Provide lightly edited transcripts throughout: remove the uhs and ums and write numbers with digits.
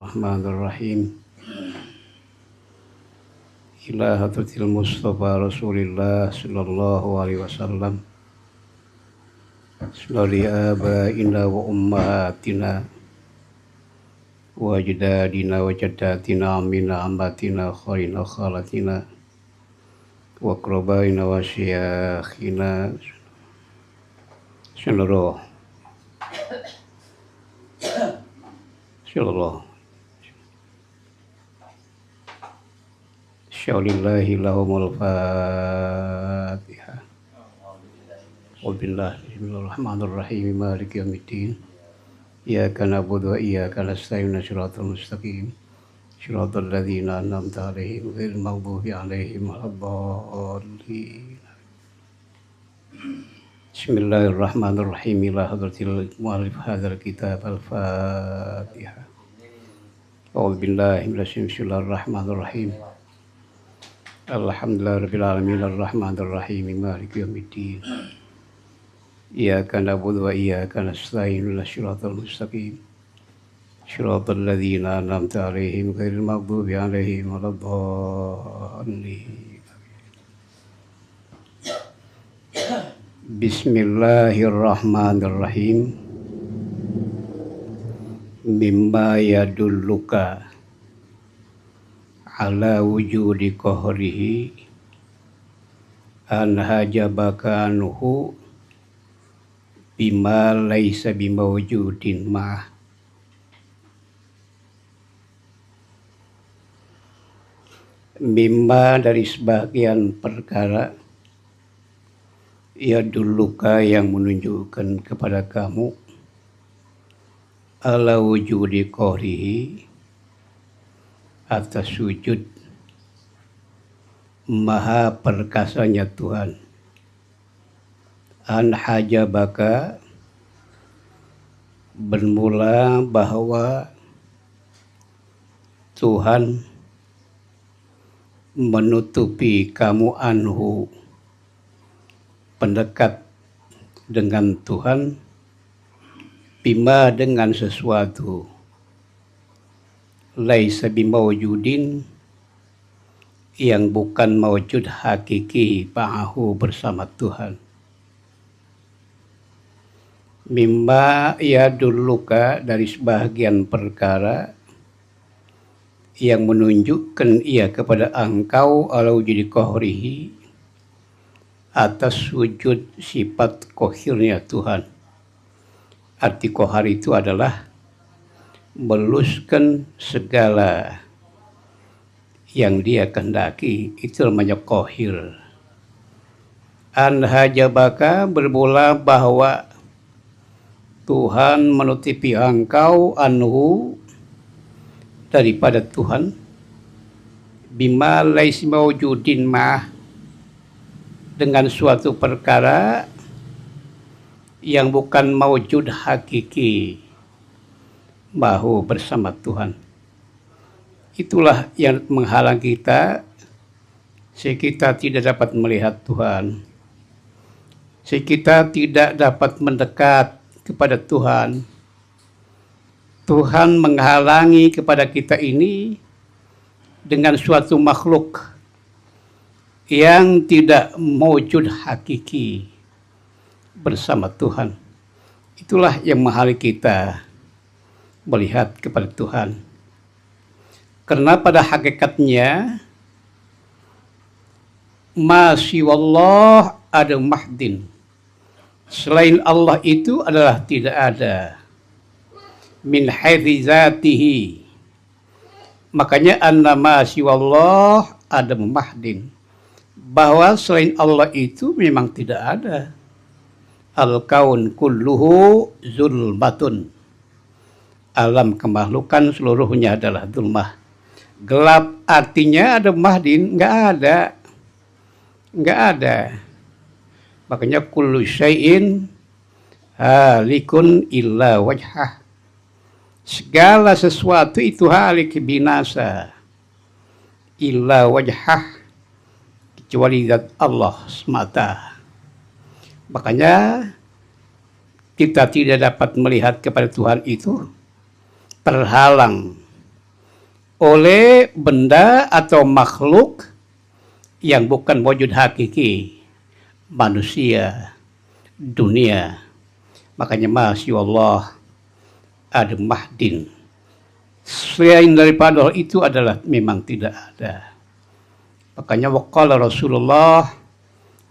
Bismillahirrahmanirrahim. Ila hadratil Mustafa Rasulillah sallallahu alaihi wasallam. Salli abaina wa ummahatina wa ajdadina wa jaddatina amina ambatina kharina khalatina wa qrabaina wa syakhina sallallahu Syaulillahi lahumul Fatihah. Bismillahirrahmanirrahim. Maliki yaumiddin. Iyyaka na'budu wa iyyaka nasta'in. Shiratal mustaqim. Shiratal ladzina an'amta 'alaihim ghairil maghdubi 'alaihim waladdallin. Bismillahirrahmanirrahim. Ila hadratil mu'allif hadzal kitab al-Fatihah. A'udzu billahi minasyaitonir rajim. Bismillahirrahmanirrahim. Alhamdulillahirabbil alamin arrahmanir rahim maliki yaumiddin. Iyyaka na'budu wa iyyaka nasta'in. Shiratal mustaqim. Shiratal ladzina an'amta 'alaihim ghairil maghdubi 'alaihim waladdallin. Bismillahirrahmanirrahim. Mimma yadulluka ala wujudi qahrihi an hajabaka anhu bima laisa bimawjudin ma. Mimma dari sebagian perkara ya duluka yang menunjukkan kepada kamu ala wujudi qahrihi atas sujud maha perkasanya Tuhan. An hajabaka bermula bahwa Tuhan menutupi kamu anhu pendekat dengan Tuhan bima dengan sesuatu laisa bimawjudin yang bukan mawjud hakiki ma'ahu bersama Tuhan. Mimma yadulluka dari sebahagian perkara yang menunjukkan ia kepada engkau ala wujudi qahrihi atas wujud sifat qahirnya Tuhan. Arti qahar itu adalah meluskan segala yang dia kehendaki, itu namanya qahir. An hajabaka bermula bahwa Tuhan menutupi engkau anhu daripada Tuhan bima laisa mawjudin ma dengan suatu perkara yang bukan mawjud hakiki bahu bersama Tuhan. Itulah yang menghalang kita sehingga kita tidak dapat melihat Tuhan, sehingga kita tidak dapat mendekat kepada Tuhan. Tuhan menghalangi kepada kita ini dengan suatu makhluk yang tidak mewujud hakiki bersama Tuhan. Itulah yang menghalangi kita melihat kepada Tuhan. Karena pada hakikatnya masiwallah ada mahdin. Selain Allah itu adalah tidak ada. Min haitsi zatihi. Makanya anna masiwallah ada mahdin. Bahwa selain Allah itu memang tidak ada. Al-kaun kulluhu zulmatun. Alam kemakhlukan seluruhnya adalah zulmah. Gelap artinya ada mahdin, enggak ada. Makanya kullu syai'in halikun illa wajhah. Segala sesuatu itu halik binasa illa wajhah kecuali zat Allah semata. Makanya kita tidak dapat melihat kepada Tuhan itu terhalang oleh benda atau makhluk yang bukan wujud hakiki, manusia, dunia. Makanya Masya Allah ada mahdin. Selain daripada itu adalah memang tidak ada. Makanya waqala Rasulullah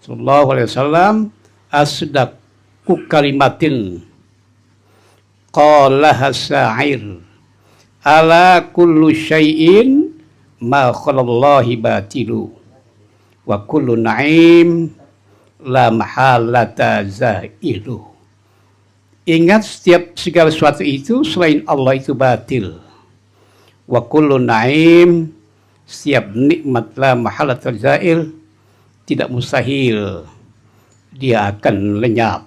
sallallahu alaihi wasallam asdaqu kalimatin qalaha sa'ir ala kullu syai'in ma khalallahi batilu wa kullu na'im la mahalata zailu. Ingat setiap segala sesuatu itu selain Allah itu batil. Wa kullu na'im, setiap nikmat la mahalata zail, tidak mustahil dia akan lenyap.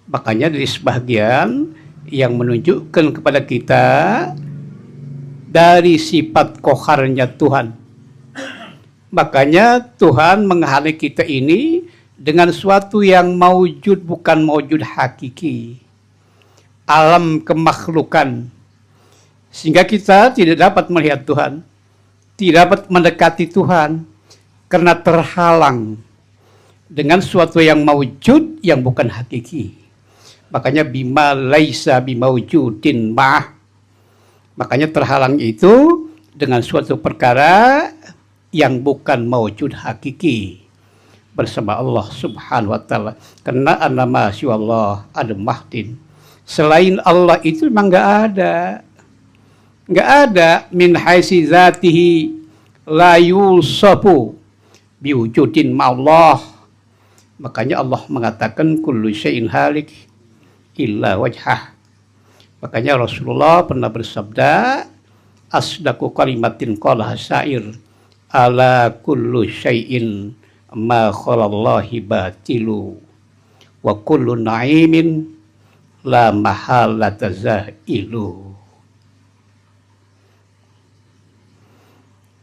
Makanya dari sebahagian yang menunjukkan kepada kita dari sifat koharnya Tuhan. Makanya Tuhan menghalangi kita ini dengan suatu yang maujud bukan maujud hakiki, alam kemakhlukan, sehingga kita tidak dapat melihat Tuhan, tidak dapat mendekati Tuhan karena terhalang dengan suatu yang maujud yang bukan hakiki. Makanya bima laisa bimaujudin ma'ah, makanya terhalang itu dengan suatu perkara yang bukan maujud hakiki bersama Allah subhanahu wa ta'ala. Karena nama Allah ada mahdin. Selain Allah itu memang nggak ada min haisi zatihi la yusafu biwujudin ma'allah. Makanya Allah mengatakan kullu syai'in halik illa wajhah. Makanya Rasulullah pernah bersabda asdaqu kalimatin qalaha syair ala kullu syai'in ma khalallahi batilu wa kullu na'imin la mahalata zailu.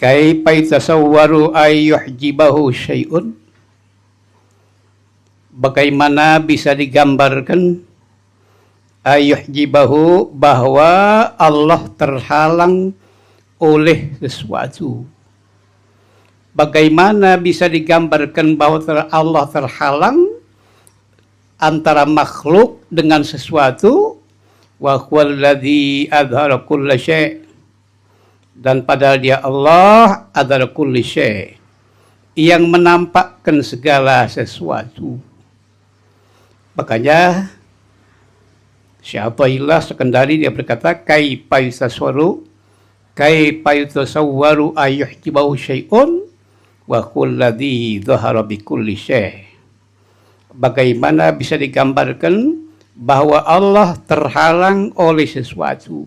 Kaifa yatasawwaru ayyuhjibahu syai'un, bagaimana bisa digambarkan ayyuhjibahu, bahwa Allah terhalang oleh sesuatu. Bagaimana bisa digambarkan bahwa Allah terhalang antara makhluk dengan sesuatu? Wa huwallazi adhara kulla syai', dan padahal dia Allah adhara kulli syai', yang menampakkan segala sesuatu. Makanya Syaikhullah Sekandari dia berkata kaifa yatasawwaru ayyuhjibahu syai'un wa kulladzi dhahara bi kulli syai'. Bagaimana bisa digambarkan bahwa Allah terhalang oleh sesuatu?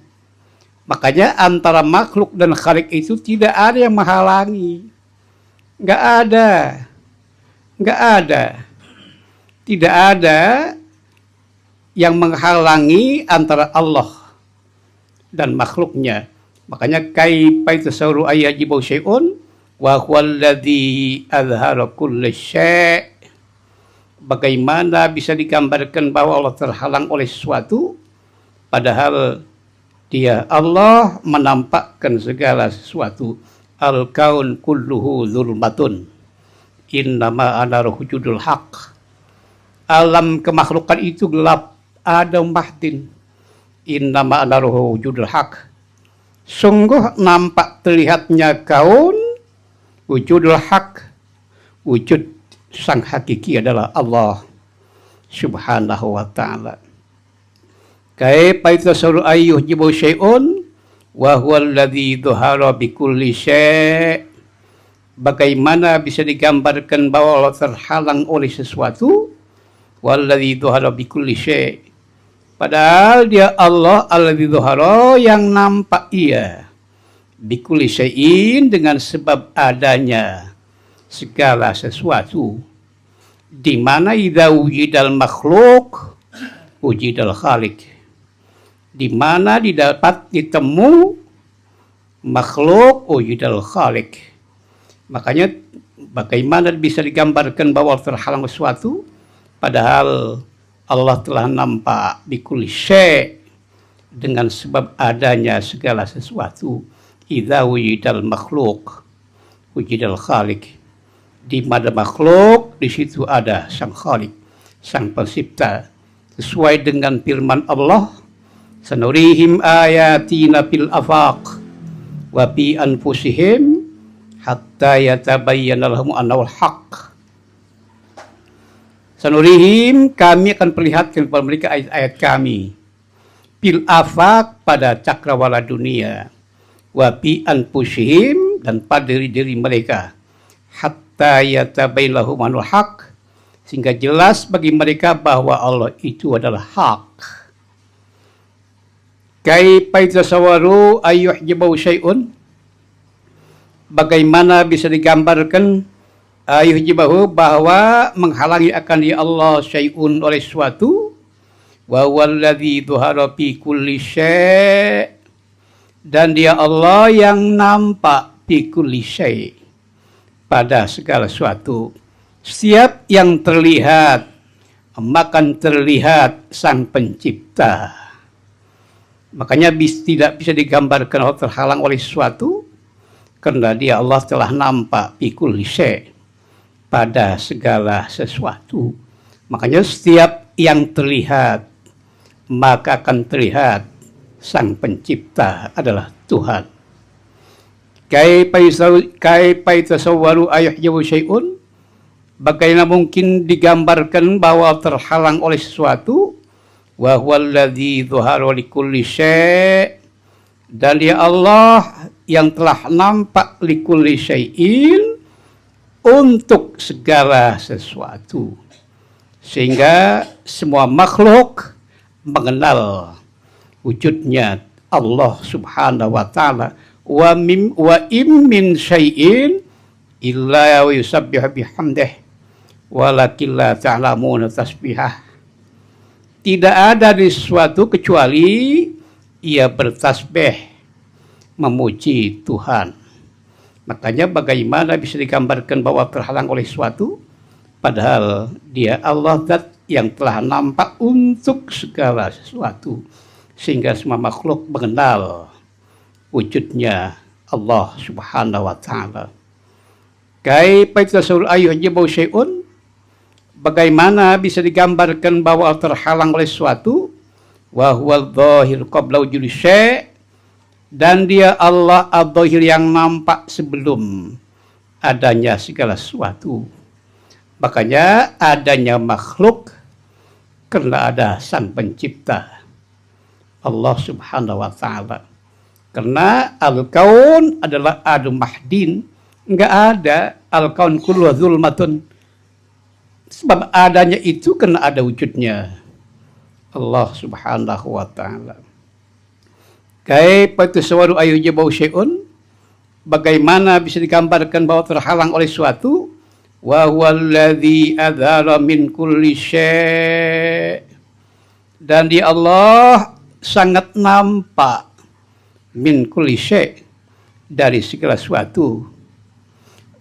Makanya antara makhluk dan khalik itu tidak ada yang menghalangi. Enggak ada. Tidak ada yang menghalangi antara Allah dan makhluknya. Makanya kaifa yatasawwaru ayyuhjibahu syai'un wa huwallazi azhara kulli syai'. Bagaimana bisa digambarkan bahwa Allah terhalang oleh sesuatu padahal dia Allah menampakkan segala sesuatu. Al-kaun kulluhu zulmatun innama ana wujudul haq. Alam kemakhlukan itu gelap, ada mahdin. Innama ana wujudul haq. Sungguh nampak terlihatnya kaun wujudul haq, wujud sang hakiki adalah Allah subhanahu wa ta'ala. Kaifa yatasawwaru ayyuhjibahu syai'un wa huwallazi dhahara bi kulli syai'. Bagaimana bisa digambarkan bahwa Allah terhalang oleh sesuatu? Wallazi dhahara bi kulli syai', padahal dia Allah allazi dhahara, yang nampak ia bikulli syai'in, dengan sebab adanya segala sesuatu. Di mana idza wujidal makhluk wujidal khaliq, di mana didapat ditemu makhluk wujidal khaliq. Makanya bagaimana bisa digambarkan bahwa terhalang sesuatu padahal Allah telah nampak bikulli syai', dengan sebab adanya segala sesuatu. idza wujidal makhluk wujidal khaliq. Di mana makhluk, di situ ada sang khaliq, sang pencipta. Sesuai dengan firman Allah, sanurihim ayatina fil afaq wa fi anfusihim hatta yatabayyana lahum annahul haqq. Sanurihim, kami akan perlihatkan kepada mereka ayat-ayat kami, fil afaq, pada cakrawala dunia, wa fi anfusihim, dan pada diri mereka, hatta yatabayyana lahum annahul haqq, sehingga jelas bagi mereka bahwa Allah itu adalah hak. Kaifa yatasawwaru ayyuhjibu syai'un, bagaimana bisa digambarkan ayyuhjibahu, bahwa menghalangi akan dia Allah syai'un oleh suatu, wa huwallazi dhuhara fi kulli syai', dan dia Allah yang nampak fi kulli syai', pada segala sesuatu. Setiap yang terlihat, maka terlihat sang pencipta. Makanya tidak bisa digambarkan Allah terhalang oleh sesuatu, karena dia Allah telah nampak fi kulli syai', pada segala sesuatu. Makanya setiap yang terlihat, maka akan terlihat sang pencipta adalah Tuhan. Kaifa yatasawwaru ayyuhjibu syai'un, bagaimana mungkin digambarkan bahwa terhalang oleh sesuatu, wa huwallazi dhuhara likulli syai', dan dia Allah yang telah nampak likulli syai'in, untuk segala sesuatu, sehingga semua makhluk mengenal wujudnya Allah Subhanahu wa taala. Wa im min syai'in illa yusabbihu bihamdihi walakin la ta'lamuna tasbihah. Tidak ada di sesuatu kecuali ia bertasbih memuji Tuhan. Makanya bagaimana bisa digambarkan bahwa terhalang oleh sesuatu, padahal dia Allah zat yang telah nampak untuk segala sesuatu, sehingga semua makhluk mengenal wujudnya Allah Subhanahu wa taala. Kaifa yatasawwaru ayyuhjibu syai'un, bagaimana bisa digambarkan bahwa terhalang oleh sesuatu, wa huwal dhahir qabla wujudi syai', dan dia Allah al-dhahir yang nampak sebelum adanya segala sesuatu. Makanya adanya makhluk karena ada sang pencipta Allah Subhanahu wa taala. Karena al-kaun adalah adu mahdin, enggak ada al-kaun kullu zulmatun. Sebab adanya itu karena ada wujudnya Allah Subhanahu wa taala. Kaifa yatasawwaru ayyuhjibu syai'un, bagaimana bisa digambarkan bahwa terhalang oleh suatu, wa huwallazi adzara min kulli syai', dan dia Allah sangat nampak min kulli syai', dari segala sesuatu.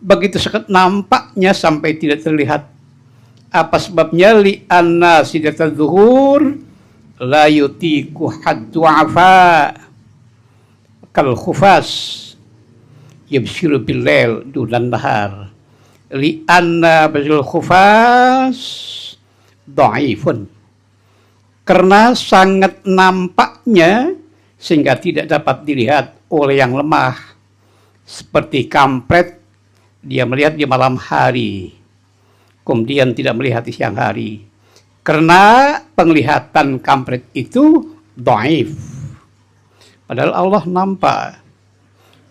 Begitu sangat nampaknya sampai tidak terlihat. Apa sebabnya? Li anna sidatul zuhur la yutiku haddu afa kal khufas yabshiru bil lail dunan nahar. Li anna bazul khufas dhaifun, karena sangat nampaknya sehingga tidak dapat dilihat oleh yang lemah. Seperti kampret, dia melihat di malam hari, kemudian tidak melihat di siang hari, karena penglihatan kampret itu dhaif, padahal Allah nampak.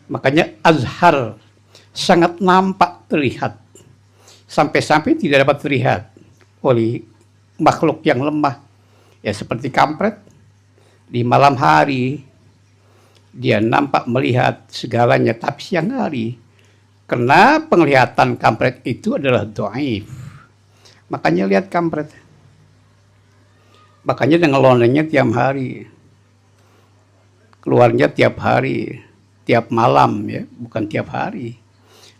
Makanya azhar, sangat nampak terlihat, sampai-sampai tidak dapat terlihat oleh makhluk yang lemah. Ya seperti kampret, di malam hari dia nampak melihat segalanya, tapi siang hari karena penglihatan kampret itu adalah dhaif. Makanya lihat kampret, makanya dengan lonenya tiap hari, keluarnya tiap hari, tiap malam, ya, bukan tiap hari.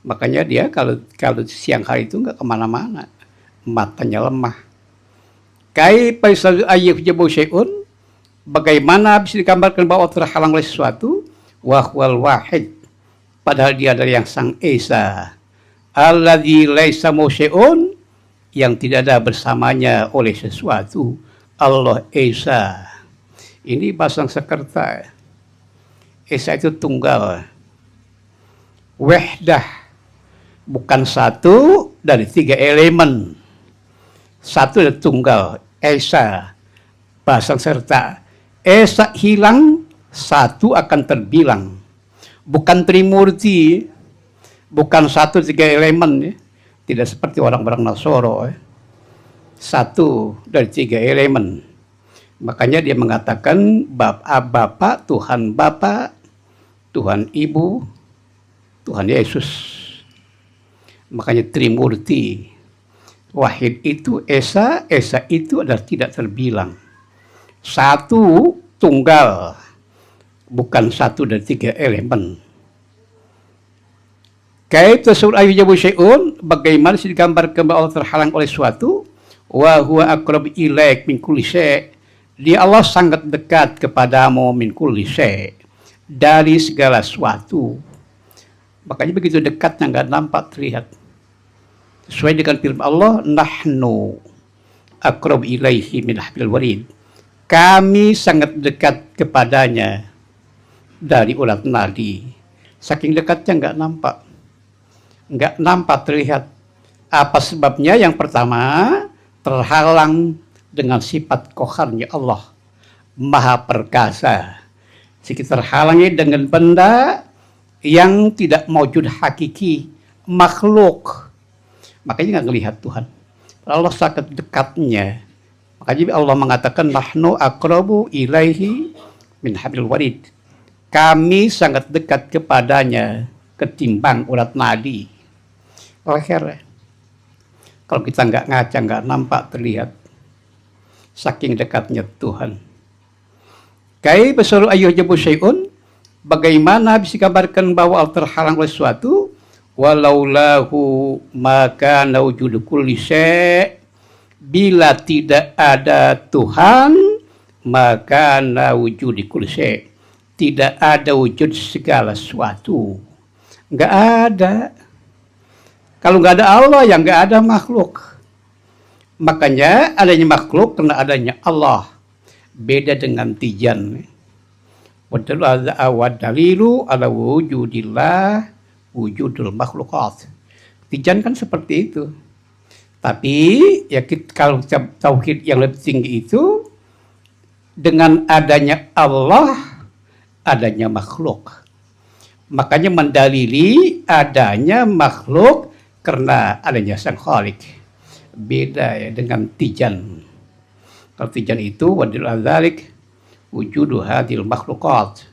Makanya dia kalau siang hari itu nggak kemana-mana, matanya lemah. Kaifa yatasawwaru ayyuhjibu syai'un, bagaimana bisa digambarkan bahwa terhalang oleh sesuatu, wahwal wahid, padahal dia adalah yang Sang Esa, alladzi laisa musyai'un, yang tidak ada bersamanya oleh sesuatu, Allah Esa. Ini bahasa Sanskerta. Esa itu tunggal, wahdah, bukan satu dari tiga elemen. Satu dan tunggal, Esa. Bahasa Sanskerta, Esa hilang, satu akan terbilang. Bukan Trimurti, bukan satu tiga elemen, ya. Tidak seperti orang-orang Nasoro, ya. Satu dari tiga elemen. Makanya dia mengatakan Bapa, Tuhan Bapa, Tuhan Ibu, Tuhan Yesus. Makanya Trimurti. Wahid itu Esa, Esa itu adalah tidak terbilang. Satu tunggal, bukan satu dari tiga elemen. Kait tasawwur ayyujabu syai'un, bagaimana digambarkan bahwa Allah terhalang oleh suatu, wa huwa aqrabu ilaik min kulli syai'. Dia Allah sangat dekat kepadamu min kulli syai', dari segala sesuatu. Makanya begitu dekatnya nggak nampak terlihat. Sesuai dengan firman Allah, nahnu aqrabu ilaihi min hablil warid. Kami sangat dekat kepadanya dari ulat nadi. Saking dekatnya nggak nampak. Nggak nampak terlihat. Apa sebabnya? Yang pertama, terhalang dengan sifat koharnya Allah, maha perkasa. Kita terhalangi dengan benda yang tidak mewujud hakiki, makhluk. Makanya nggak melihat Tuhan. Allah sangat dekatnya. Makanya Allah mengatakan, nahnu aqrabu ilaihi min hablil warid. Kami sangat dekat kepadanya ketimbang ulat nadi. Leher. Kalau kita nggak ngaca, nggak nampak terlihat. Saking dekatnya Tuhan. Kai basaru ayyujabu syai'un, bagaimana bisa kabarkan bahwa terhalang oleh sesuatu, walaulahu maka nawjudu kulli syai', bila tidak ada Tuhan maka nawjudu kulli syai', tidak ada wujud segala sesuatu. Nggak ada. Kalau nggak ada Allah, ya nggak ada makhluk. Makanya adanya makhluk karena adanya Allah. Beda dengan Tijan. Wadalilu ala wujudillah wujudul makhlukat. Tijan kan seperti itu. Tapi ya kalau tauhid yang lebih tinggi itu, dengan adanya Allah, adanya makhluk. Makanya mendalili adanya makhluk karena adanya Sang Khalik. Beda ya dengan Tijan. Kalau Tijan itu wadil adzalik wujudu hadil makhlukat.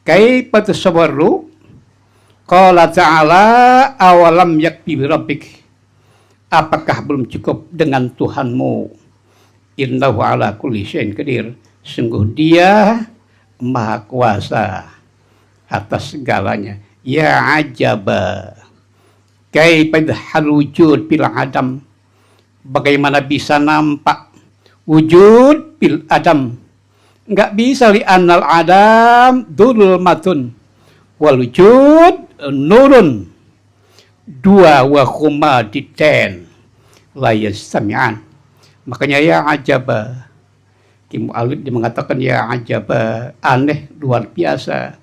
Kaifa tasawwaru? Qala ta'ala awalam yakfi bi rabbik. Apakah belum cukup dengan Tuhanmu? Innahu ala kulli syai'in qadir. Sungguh Dia Maha Kuasa atas segalanya. Ya ajaba. Kaifa hal wujud bil adam. Bagaimana bisa nampak wujud bil adam? Enggak bisa, li annal adam dulul matun wal wujud nurun. Dua wa huma diten la yastami'an. Makanya ya ajaba. Ki Mu'allif dia mengatakan ya ajaba, aneh, luar biasa.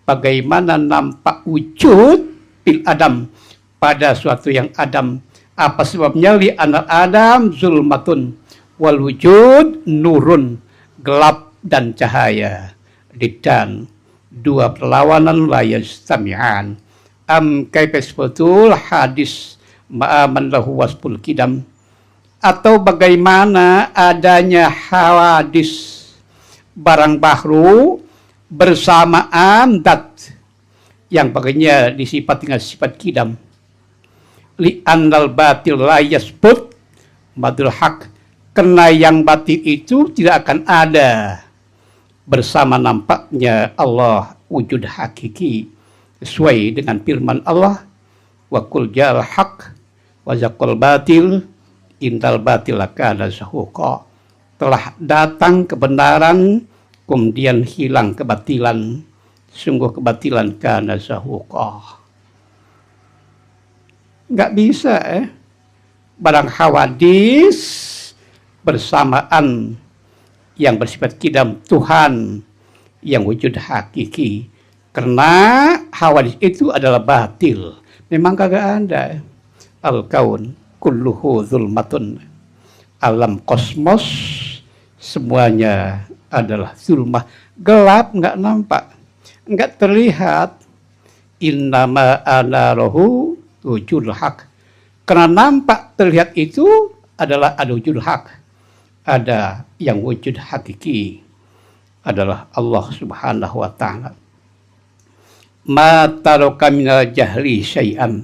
Bagaimana nampak wujud bil adam, pada suatu yang adam. Apa sebabnya? Li anal adam zulmatun wal wujud nurun, gelap dan cahaya. Dan dua perlawanan la yastami'an. Kaifas betul hadis ma'aman lahu wasful kidam. Atau bagaimana adanya hawadis, barang bahru bersamaan dat yang bagiannya disifat dengan sifat kidam. Li andal batil la yasbut madul haq, karena yang batil itu tidak akan ada bersama nampaknya Allah wujud hakiki, sesuai dengan firman Allah, wa qul ja'al haq wa zaqal batil indal batil kana zahuqa. Telah datang kebenaran kemudian hilang kebatilan, Sungguh kebatilan kana zahuqa. Nggak bisa barang hawadis bersamaan yang bersifat kidam Tuhan yang wujud hakiki. Karena hawadis itu adalah batil. Memang kagak ada. Al-kaun kulluhu zulmatun. Alam kosmos semuanya adalah zulmah. Gelap, nggak nampak, nggak terlihat. Innama ana rohu wujud hak. Karena nampak terlihat itu adalah ada wujud hak. Ada yang wujud hakiki adalah Allah Subhanahu wa ta'ala. Ma taraka minal jahli syai'an.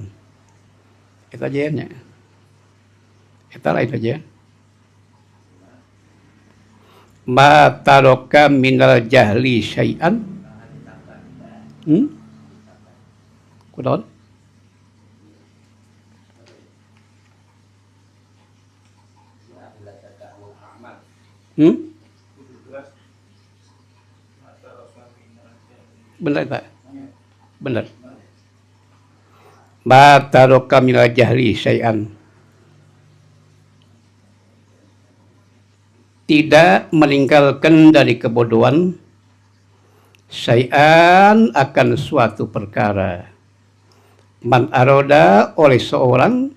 Itu aja ya. Itu lain aja. Ma taraka minal jahli syai'an. Kudaon? Benar tak? Benar. Ma taraka minal jahli syai'an. Tidak meninggalkan dari kebodohan syai'an akan suatu perkara. Man aroda oleh seorang,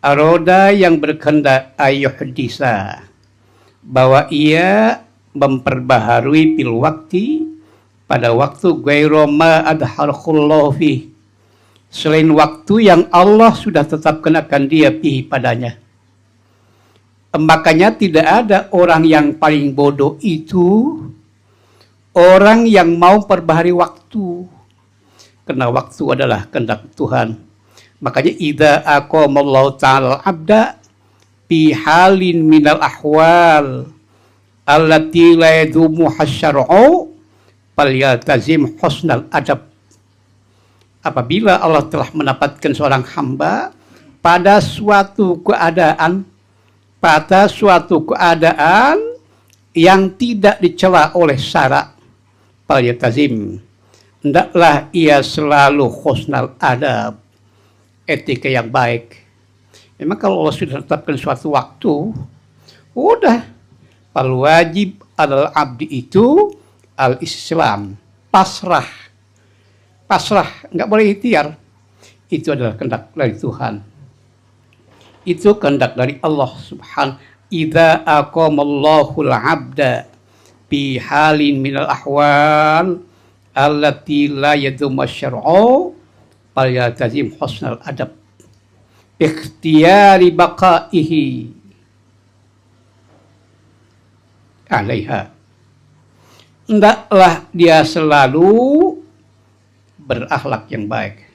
aroda yang berkehendak ayuhdisa, bahwa ia memperbaharui fil wakti pada waktu ghairu ma adhalqullahu fi, selain waktu yang Allah sudah tetapkan akan dia fi padanya. Makanya tidak ada orang yang paling bodoh itu orang yang mau perbaharui waktu. Karena waktu adalah kehendak Tuhan. Makanya idza aqamallahu ta'ala abda fi halin minal ahwal allati la yadumu hasyar'u falyaltazim husnal adab. Apabila Allah telah menempatkan seorang hamba pada suatu keadaan yang tidak dicela oleh syarak, falyaltazim, hendaklah ia selalu husnal adab, etika yang baik. Memang kalau Allah sudah tetapkan suatu waktu, udah, fal wajib adalah abdi itu al-islam, pasrah, nggak boleh ikhtiar. Itu adalah kehendak dari Tuhan. Itu kehendak dari Allah Subhanahu. Idza aqamallahu al-'abda bi halin minal ahwal allati la yadum syar'u falyaltazim husnal adab ikhtiyari baqaihi alaiha. Hendaklah dia selalu berakhlak yang baik,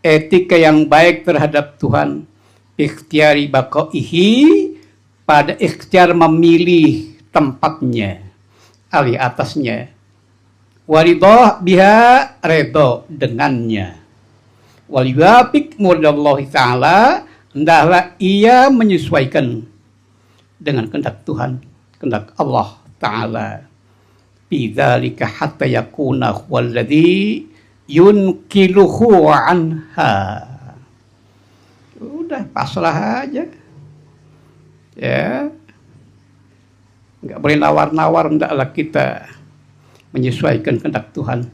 etika yang baik terhadap Tuhan, ikhtiyari baqaihi, pada ikhtiar memilih tempatnya, alih atasnya, waridah biha, redha dengannya, waliwafik murdallahi ta'ala, hendaklah ia menyesuaikan dengan kehendak Tuhan, kehendak Allah Ta'ala. Bidzalika hatta yakuna huwallazi yunkiluhu anha. Udah, pasrah aja. Ya, nggak boleh nawar-nawar, hendaklah kita menyesuaikan kehendak Tuhan.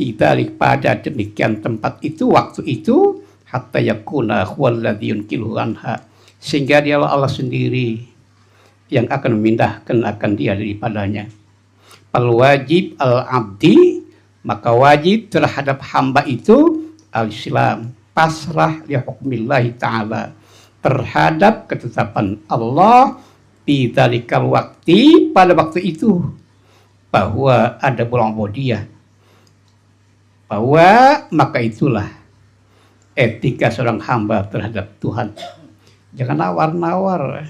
Bidzalik, pada demikian tempat itu, waktu itu, hatta yakuna huwallazi yunkiluhu anha, sehingga dialah Allah sendiri yang akan memindahkan akan dia daripadanya. Fal wajib al-abdi, maka wajib terhadap hamba itu al-islam, pasrah li hukmillahi ta'ala, terhadap ketetapan Allah di dzalikal waqti, pada waktu itu, bahwa ada bulan ubudiyah, bahwa maka itulah etika seorang hamba terhadap Tuhan. Jangan nawar-nawar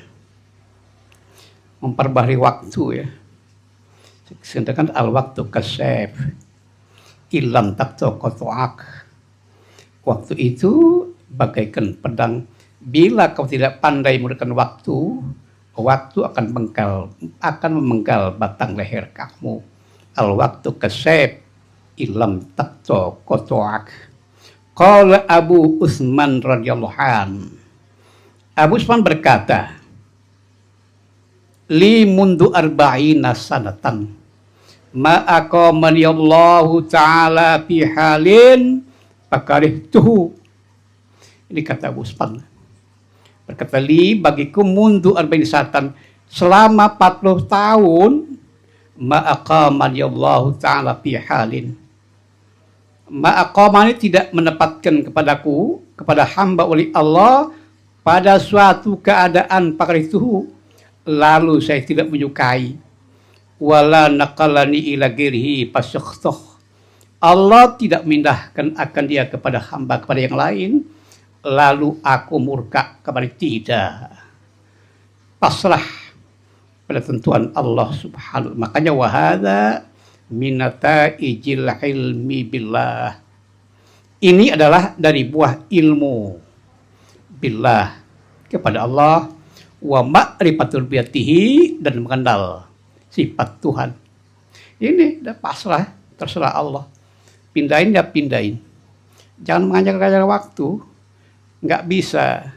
memperbaharui waktu ya. Sedangkan al-waktu kasyaf ilam taqtaqatu'ak. Waktu itu bagaikan pedang. Bila kau tidak pandai menggunakan waktu, waktu akan memenggal batang leher kamu. Al-waktu kasyaf ilam takto kotoak. Qala Abu Utsman radhiyallahu an. Abu Utsman berkata, li mundu arba'ina sanatan ma aqamani Allahu ta'ala fi halin fakarihtuhu. Ini kata Abu Utsman. Berkata, li bagiku mundu arba'ina sanatan, selama 40 tahun ma'aqamani Allahu ta'ala fi halin. Ma'aqamani tidak menempatkan kepadaku, kepada hamba oleh Allah pada suatu keadaan pakarituhu, lalu saya tidak menyukai. Wala naqalani ila ghairihi fasyakhtah. Allah tidak memindahkan akan dia kepada hamba, kepada yang lain, lalu aku murka kepada tidak. Pasrah pada tentuan Allah subhanahu. Makanya wahada minata ijil ilmi billah. Ini adalah dari buah ilmu billah kepada Allah, wa ma'rifatul biatihi, dan mengenal sifat Tuhan. Ini udah pasrah, terserah Allah. Pindahin ya pindahin. Jangan mengajak-ajak waktu, nggak bisa.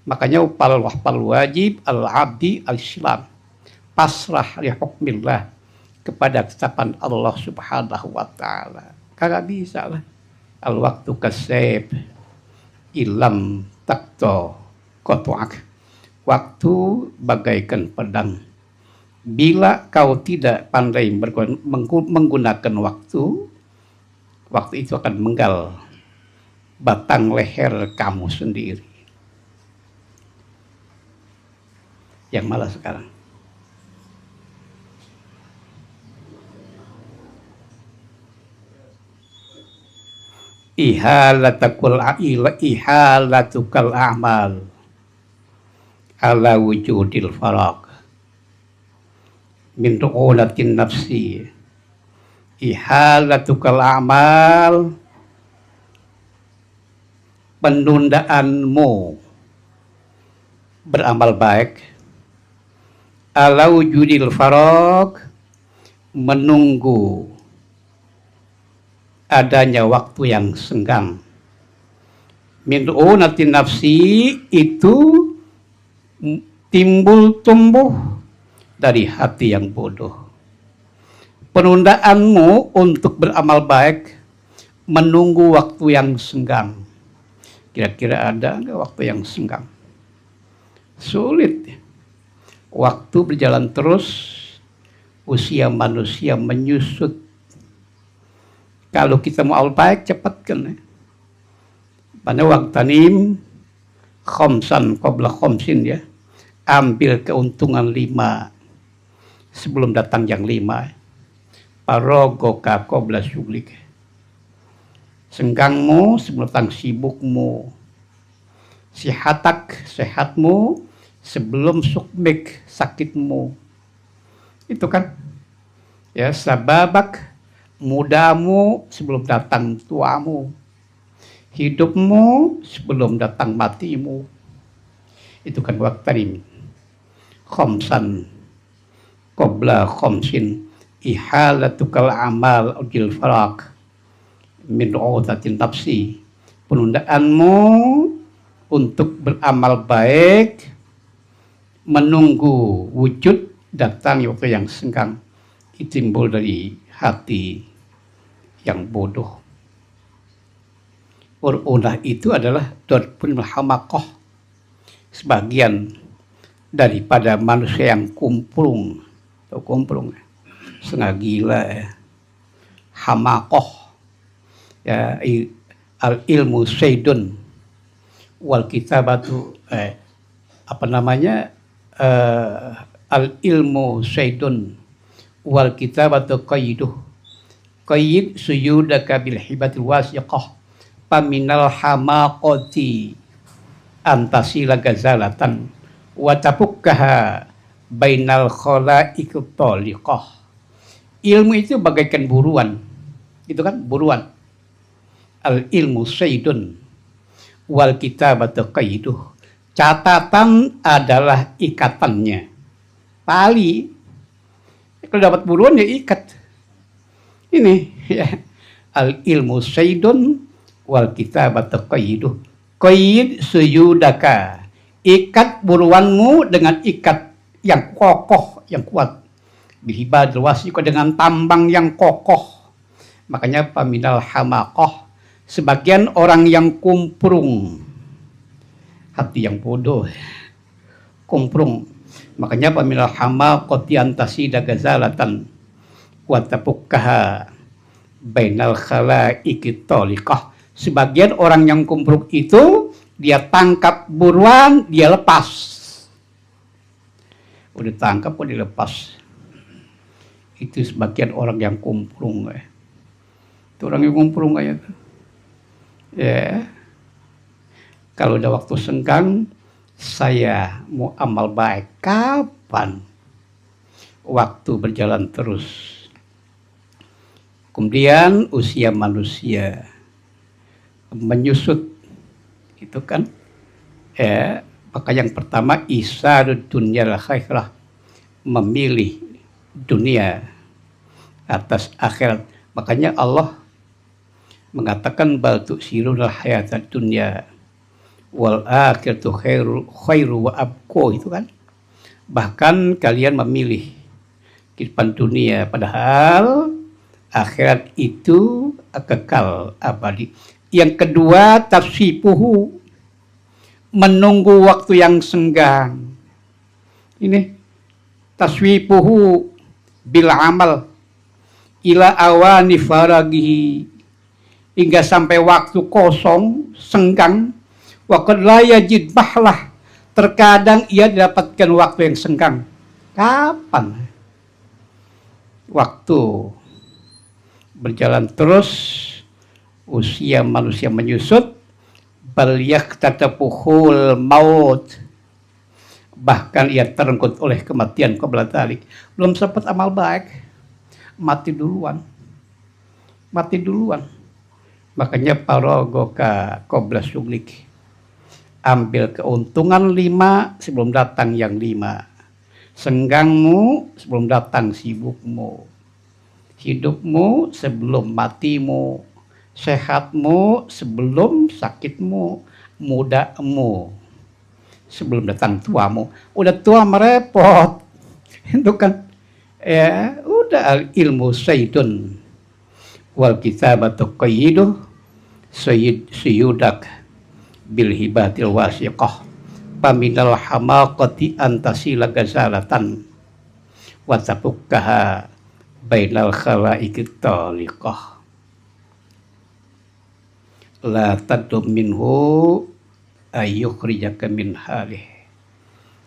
Makanya upal wajib al-abdi al-islam. Pasrah li hukmillah, kepada ketetapan Allah subhanahu wa ta'ala. Kagak bisa lah. Al-waktu kasib ilam takto kotuak. Waktu bagaikan pedang. Bila kau tidak pandai menggunakan waktu, waktu itu akan menggal batang leher kamu sendiri. Yang malah sekarang. Ihalatukal a'mal ala wujudil faraq min ru'ulatin nafsi. Ihalatukal a'mal, penundaanmu beramal baik, ala wujudil faraq, menunggu adanya waktu yang senggang. Min ru'ulatin nafsi itu timbul tumbuh dari hati yang bodoh. Penundaanmu untuk beramal baik, menunggu waktu yang senggang. Kira-kira ada nggak waktu yang senggang? Sulit. Waktu berjalan terus, usia manusia menyusut. Kalau kita mau amal baik, cepatkan. Pada waktanim khomsan qabla khomsin, ya. Ambil keuntungan 5 sebelum datang yang 5. Parogoka qabla syuglik. Senggangmu sebelum datang sibukmu. Sihatak, sehatmu sebelum sukmik, sakitmu. Itu kan. Ya, sababak, mudamu sebelum datang tuamu. Hidupmu sebelum datang matimu. Itu kan waktanim. Khomsan qabla khomsin. Ihalatukal amal ujil farak min ru'utatin nafsi. Penundaanmu untuk beramal baik, menunggu wujud datang waktu yang senggang, itu timbul dari hati yang bodoh. Ur'unah itu adalah darbun hamakoh, sebagian daripada manusia yang kumplung, atau kumplung, setengah gila, ya. Hamakoh, ya, al ilmu saydun wal kitabatu, al ilmu saydun wal kitabatu qayyiduh. Qayyid suyudaka bil hibatil wasiqah paminal hamaqati antasila gazalatan wa tapukkaha bainal khalaiq taliqah. Ilmu itu bagaikan buruan. Itu kan buruan. Al ilmu saydun wal kitabatu qayyiduh. Catatan adalah ikatannya. Tali. Kalau dapat buruan ya ikat. Ini ya, Al ilmu saydun wal kitabatu qayyiduh. Qayyid suyudaka. Ikat buruanmu dengan ikat yang kokoh, yang kuat. Bihibadil wasiqah, dengan tambang yang kokoh. Makanya paminal hamaqah, sebagian orang yang kumprung, hati yang bodoh, kumprung. Makanya paminal hamaqati antasida gazalatan wa tapukkaha bainal khalaiqi taliqah. Sebagian orang yang kumprung itu dia tangkap buruan, dia lepas. Udah tangkap, udah lepas. Itu sebagian orang yang kumprung. Itu orang yang kumprung kayak itu. Ya. Kalau udah waktu senggang, saya mau amal baik. Kapan? Waktu berjalan terus. Kemudian usia manusia menyusut. Itu kan. Maka yang pertama, isarud dunyal khairah. Memilih dunia atas akhirat. Makanya Allah mengatakan bal tu'sirul hayatad dunya wal akhiratu khairu wa abqa, itu kan. Bahkan kalian memilih kehidupan dunia padahal akhirat itu kekal abadi. Yang kedua, tafsipuhu, menunggu waktu yang senggang. Ini taswipuhu bil amal ila awani faragihi, hingga sampai waktu kosong, senggang. Wa qad la yajid bahlah, terkadang ia didapatkan waktu yang senggang. Kapan? Waktu berjalan terus, usia manusia menyusut, bal yaktatapuhul maut, bahkan ia terenggut oleh kematian qabla dzalik. Belum sempat amal baik, mati duluan. Mati duluan. Makanya parogoka qabla syuglik. Ambil keuntungan 5 sebelum datang yang 5. Senggangmu sebelum datang sibukmu. Hidupmu sebelum matimu. Sehatmu sebelum sakitmu. Mudamu sebelum datang tuamu. Udah tua merepot. Itu kan. Ya, udah al ilmu sayyidun wal kitabatu qayyiduh suyudak bil hibatil wasiqah paminal hamaqati antasila gazalatan wa tapukkaha bainal khalaiqi taliqah la tadum minhu ayyukhrijaka min halih.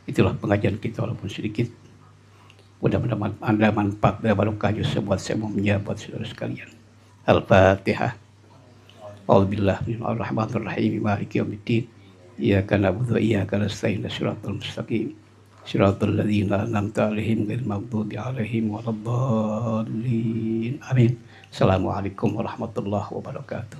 Itulah pengajian kita walaupun sedikit. Mudah-mudahan Anda manfaat dan barokah buat semuanya, buat saudara sekalian. Al-Fatihah. A'udzubillahi minasyaitonir rajim. Maliki yaumiddin. Iyyaka na'budu wa iyyaka nasta'in. Shiratal mustaqim. Shiratal ladzina an'amta 'alaihim ghairil maghdubi 'alaihim waladdallin. Amin. Assalamualaikum warahmatullahi wabarakatuh.